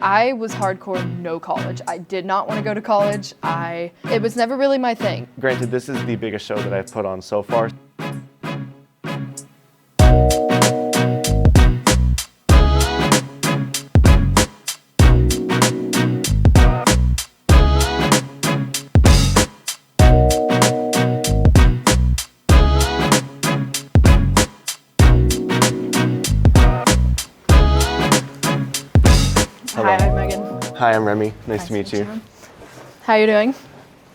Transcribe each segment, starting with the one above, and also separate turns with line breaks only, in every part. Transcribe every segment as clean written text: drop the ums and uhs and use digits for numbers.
I was hardcore no college. I did not want to go to college. It was never really my thing.
Granted, this is the biggest show that I've put on so far.
Hi, I'm Megan.
Hi, I'm Remy. Nice to meet you.
How you doing?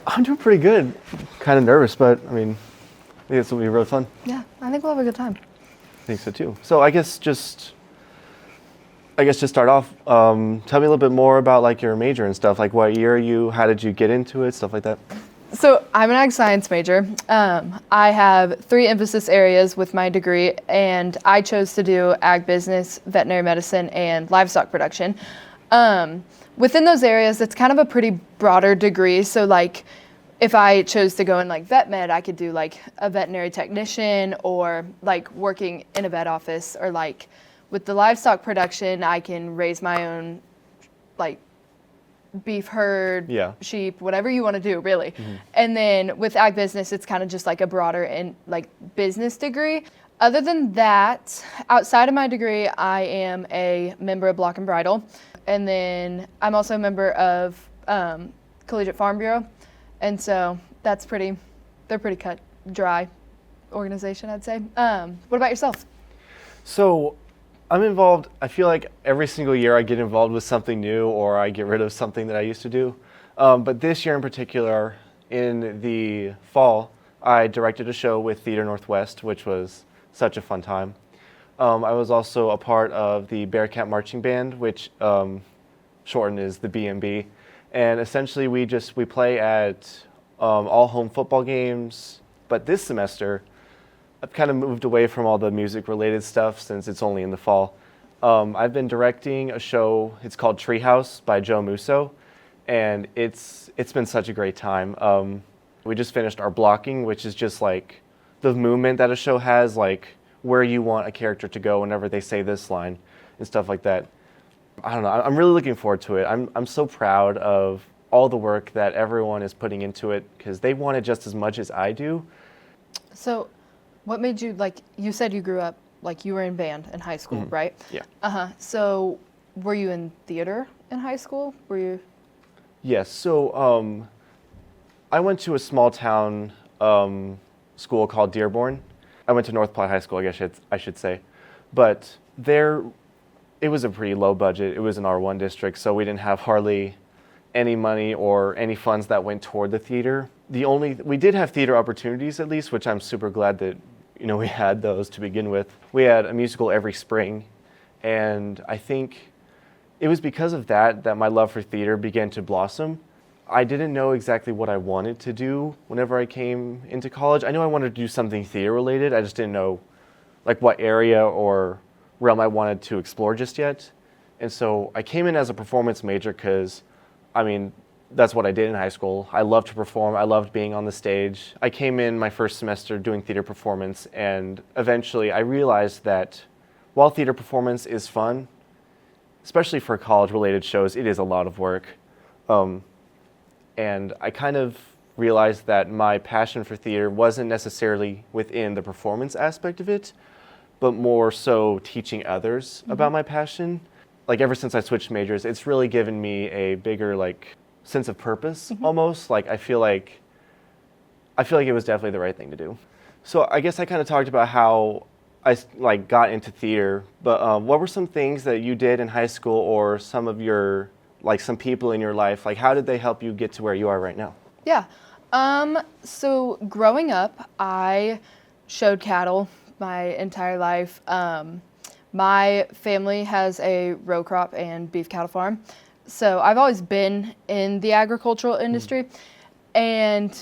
I'm doing pretty good. Kind of nervous, but I think this will be real fun.
Yeah, I think we'll have a good time.
I think so too. So I guess just start off. Tell me a little bit more about like your major and stuff. Like what year are you? How did you get into it? Stuff like that.
So I'm an ag science major. I have 3 emphasis areas with my degree, and I chose to do ag business, veterinary medicine, and livestock production. Within those areas, it's kind of a pretty broader degree. So like if I chose to go in like vet med, I could do like a veterinary technician or like working in a vet office, or like with the livestock production, I can raise my own like beef herd, sheep, whatever you want to do, really. Mm-hmm. And then with ag business, it's kind of just like a broader and like business degree. Other than that, outside of my degree, I am a member of Block and Bridle. And then I'm also a member of Collegiate Farm Bureau. And so they're pretty cut dry organization, I'd say. What about yourself?
So I'm involved, I feel like every single year I get involved with something new or I get rid of something that I used to do. But this year in particular, in the fall, I directed a show with Theater Northwest, which was such a fun time. I was also a part of the Bearcat Marching Band, which shortened is the B&B. And essentially we play at all home football games. But this semester, I've kind of moved away from all the music-related stuff since it's only in the fall. I've been directing a show, it's called Treehouse by Joe Musso, and it's been such a great time. We just finished our blocking, which is just like the movement that a show has, like where you want a character to go whenever they say this line and stuff like that. I don't know, I'm really looking forward to it. I'm so proud of all the work that everyone is putting into it because they want it just as much as I do.
So what made you, like, you said you grew up, like you were in band in high school, mm-hmm. right?
Yeah.
So were you in theater in high school? Were you?
Yes, so I went to a small town school called Dearborn. I went to North Platte High School, I guess I should say. But there, it was a pretty low budget. It was an R1 district, so we didn't have hardly any money or any funds that went toward the theater. We did have theater opportunities at least, which I'm super glad that we had those to begin with. We had a musical every spring, and I think it was because of that my love for theater began to blossom. I didn't know exactly what I wanted to do whenever I came into college. I knew I wanted to do something theater related. I just didn't know like what area or realm I wanted to explore just yet. And so I came in as a performance major because that's what I did in high school. I loved to perform. I loved being on the stage. I came in my first semester doing theater performance, and eventually I realized that while theater performance is fun, especially for college-related shows, it is a lot of work. And I kind of realized that my passion for theater wasn't necessarily within the performance aspect of it, but more so teaching others mm-hmm. about my passion. Like ever since I switched majors, it's really given me a bigger sense of purpose mm-hmm. almost. Like I feel like it was definitely the right thing to do. So I guess I kind of talked about how I got into theater, but what were some things that you did in high school or some of your some people in your life, how did they help you get to where you are right now?
Yeah. So growing up, I showed cattle my entire life. My family has a row crop and beef cattle farm. So I've always been in the agricultural industry. And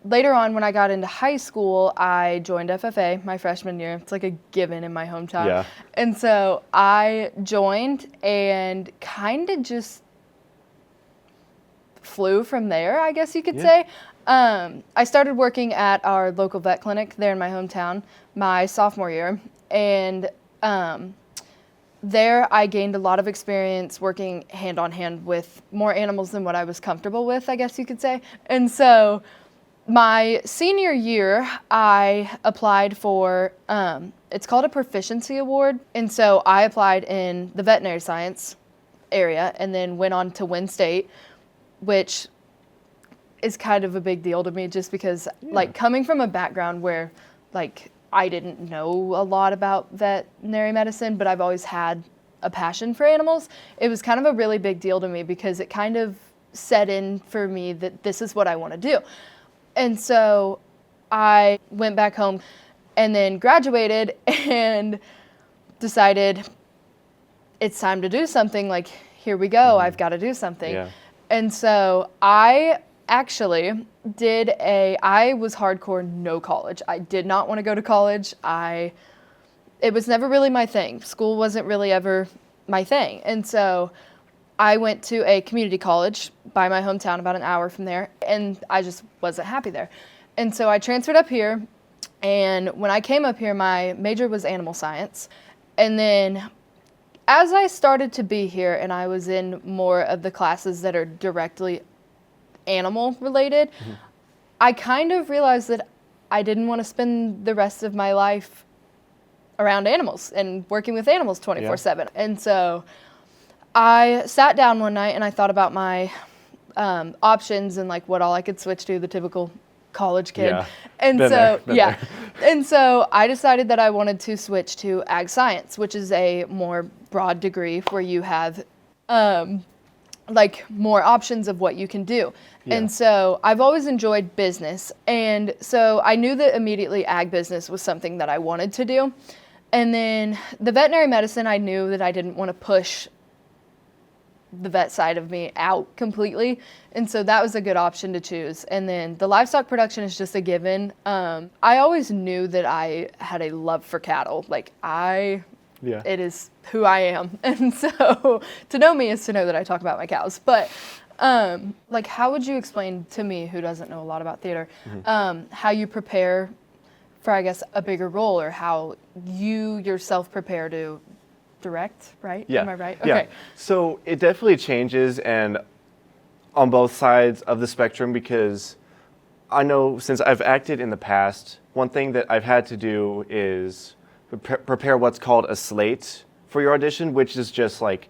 later on, when I got into high school, I joined FFA my freshman year. It's like a given in my hometown.
Yeah.
And so I joined and kind of just flew from there, I guess you could say. I started working at our local vet clinic there in my hometown my sophomore year. And there I gained a lot of experience working hand on hand with more animals than what I was comfortable with, I guess you could say. And so my senior year, I applied for, it's called a proficiency award. And so I applied in the veterinary science area and then went on to win state, which is kind of a big deal to me just because like coming from a background where like I didn't know a lot about veterinary medicine, but I've always had a passion for animals. It was kind of a really big deal to me because it kind of set in for me that this is what I want to do. And so I went back home and then graduated and decided it's time to do something. Like, here we go. I've got to do something.
Yeah.
And so I actually I was hardcore no college. I did not want to go to college. It was never really my thing. School wasn't really ever my thing. And so I went to a community college by my hometown, about an hour from there, and I just wasn't happy there. And so I transferred up here, and when I came up here, my major was animal science. And then as I started to be here and I was in more of the classes that are directly animal related, I kind of realized that I didn't want to spend the rest of my life around animals and working with animals 24/7. And so I sat down one night and I thought about my options and like what all I could switch to, the typical college kid.
Yeah.
And
Been
so,
there.
yeah. And so I decided that I wanted to switch to ag science, which is a more broad degree where you have like more options of what you can do.
Yeah.
And so I've always enjoyed business. And so I knew that immediately ag business was something that I wanted to do. And then the veterinary medicine, I knew that I didn't want to push the vet side of me out completely. And so that was a good option to choose. And then the livestock production is just a given. I always knew that I had a love for cattle. Like it is who I am. And so to know me is to know that I talk about my cows. But like, how would you explain to me, who doesn't know a lot about theater, how you prepare for, I guess, a bigger role, or how you yourself prepare to direct, right?
Yeah.
Am I right?
Yeah.
Okay.
So it definitely changes, and on both sides of the spectrum, because I know since I've acted in the past, one thing that I've had to do is prepare what's called a slate for your audition, which is just like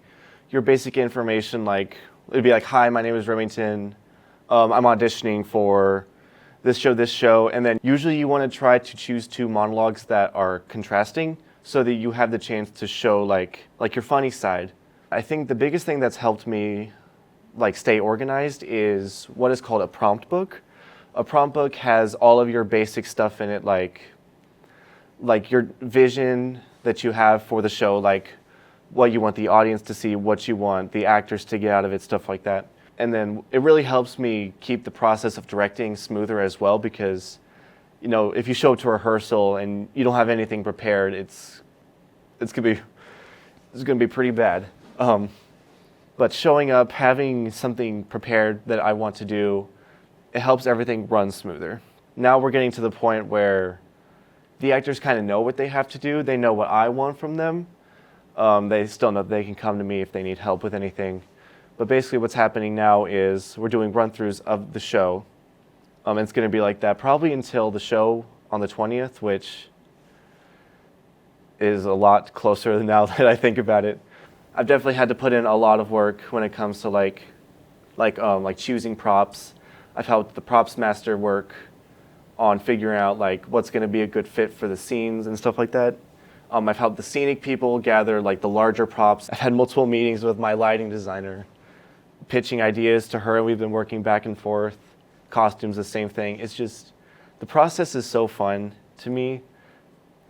your basic information. Like, it'd be like, hi, my name is Remington. I'm auditioning for this show. And then usually you want to try to choose two monologues that are contrasting so that you have the chance to show like your funny side. I think the biggest thing that's helped me like stay organized is what is called a prompt book. A prompt book has all of your basic stuff in it, like your vision that you have for the show, like what you want the audience to see, what you want the actors to get out of it, stuff like that. And then it really helps me keep the process of directing smoother as well, because, you know, if you show up to rehearsal and you don't have anything prepared, it's gonna be pretty bad. But showing up, having something prepared that I want to do, it helps everything run smoother. Now we're getting to the point where the actors kind of know what they have to do. They know what I want from them. They still know they can come to me if they need help with anything. But basically what's happening now is we're doing run-throughs of the show. And it's going to be like that probably until the show on the 20th, which is a lot closer now that I think about it. I've definitely had to put in a lot of work when it comes to like choosing props. I've helped the props master work on figuring out like what's going to be a good fit for the scenes and stuff like that. I've helped the scenic people gather like the larger props. I've had multiple meetings with my lighting designer, pitching ideas to her, and we've been working back and forth. Costumes, the same thing. It's just, the process is so fun to me.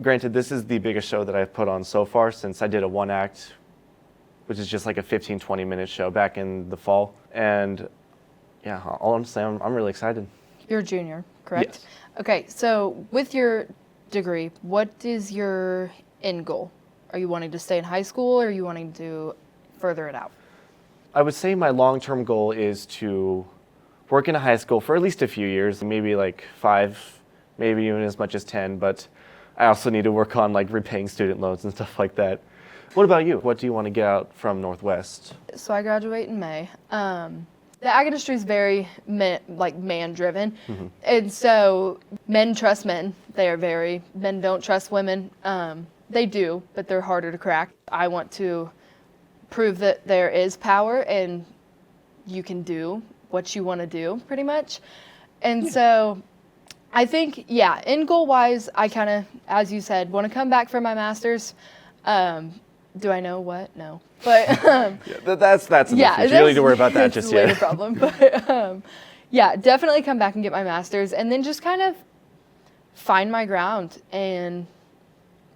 Granted, this is the biggest show that I've put on so far, since I did a one act, which is just like a 15-20 minute show back in the fall. And yeah, honestly, I'm really excited.
You're a junior, correct?
Yes.
Okay, so with your degree, what is your end goal? Are you wanting to stay in high school, or are you wanting to further it out?
I would say my long-term goal is to work in a high school for at least a few years, maybe like 5, maybe even as much as 10, but I also need to work on like repaying student loans and stuff like that. What about you? What do you want to get out from Northwest?
So I graduate in May. The ag industry is very man-driven, and so men trust men. Men don't trust women. They do, but they're harder to crack. I want to prove that there is power and you can do what you want to do, pretty much. And so I think, yeah, end goal-wise, I kind of, as you said, want to come back for my master's. Do I know what? No. But
Yeah, that's enough.
yeah,
You don't need to worry about that just
later
yet.
problem. But yeah, definitely come back and get my master's, and then just kind of find my ground and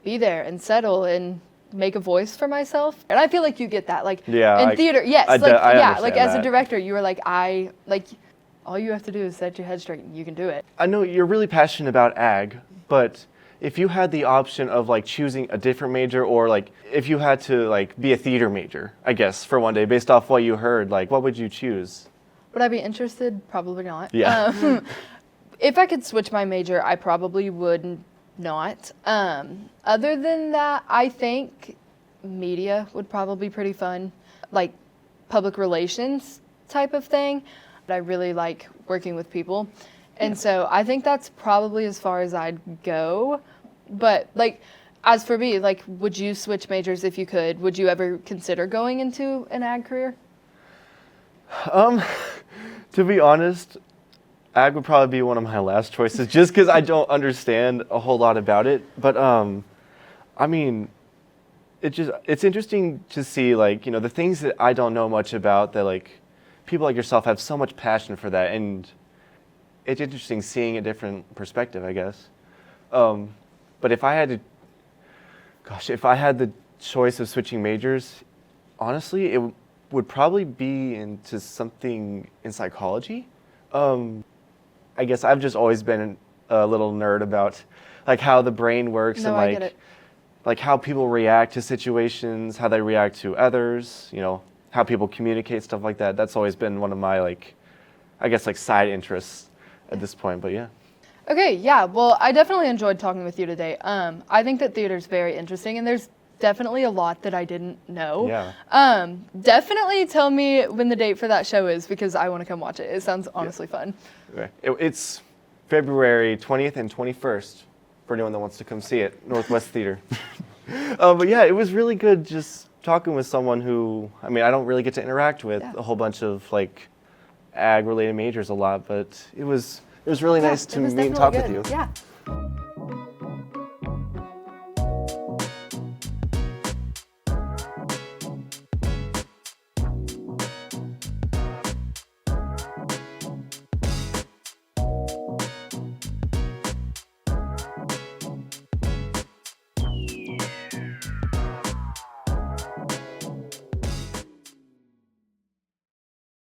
be there and settle and make a voice for myself. And I feel like you get that, like in theater. Yes,
I
like yeah,
understand
like as a
that.
director, you were like all you have to do is set your head straight and you can do it.
I know you're really passionate about ag, but if you had the option of like choosing a different major, or like if you had to like be a theater major, I guess, for one day based off what you heard, like what would you choose?
Would I be interested? Probably not.
Yeah.
If I could switch my major, I probably would not. Other than that, I think media would probably be pretty fun, like public relations type of thing. I really like working with people. And so I think that's probably as far as I'd go. But like, as for me, like, would you switch majors if you could? Would you ever consider going into an ag career?
To be honest, ag would probably be one of my last choices, just because I don't understand a whole lot about it. But I mean, it's interesting to see, like, you know, the things that I don't know much about, that like people like yourself have so much passion for that, and it's interesting seeing a different perspective, I guess. But if I had the choice of switching majors, honestly, it would probably be into something in psychology. I guess I've just always been a little nerd about like how the brain works,
No,
and
I get it.
like how people react to situations, how they react to others, you know, how people communicate, stuff like that. That's always been one of my, like, I guess, like side interests at this point, but yeah.
Okay, yeah. Well, I definitely enjoyed talking with you today. I think that theater is very interesting, and there's definitely a lot that I didn't know.
Yeah.
Definitely tell me when the date for that show is, because I want to come watch it. It sounds honestly fun.
Okay. It's February 20th and 21st for anyone that wants to come see it, Northwest Theater. But yeah, it was really good just talking with someone who, I mean, I don't really get to interact with a whole bunch of like ag related majors a lot, but it was really nice to meet and talk with you.
Yeah.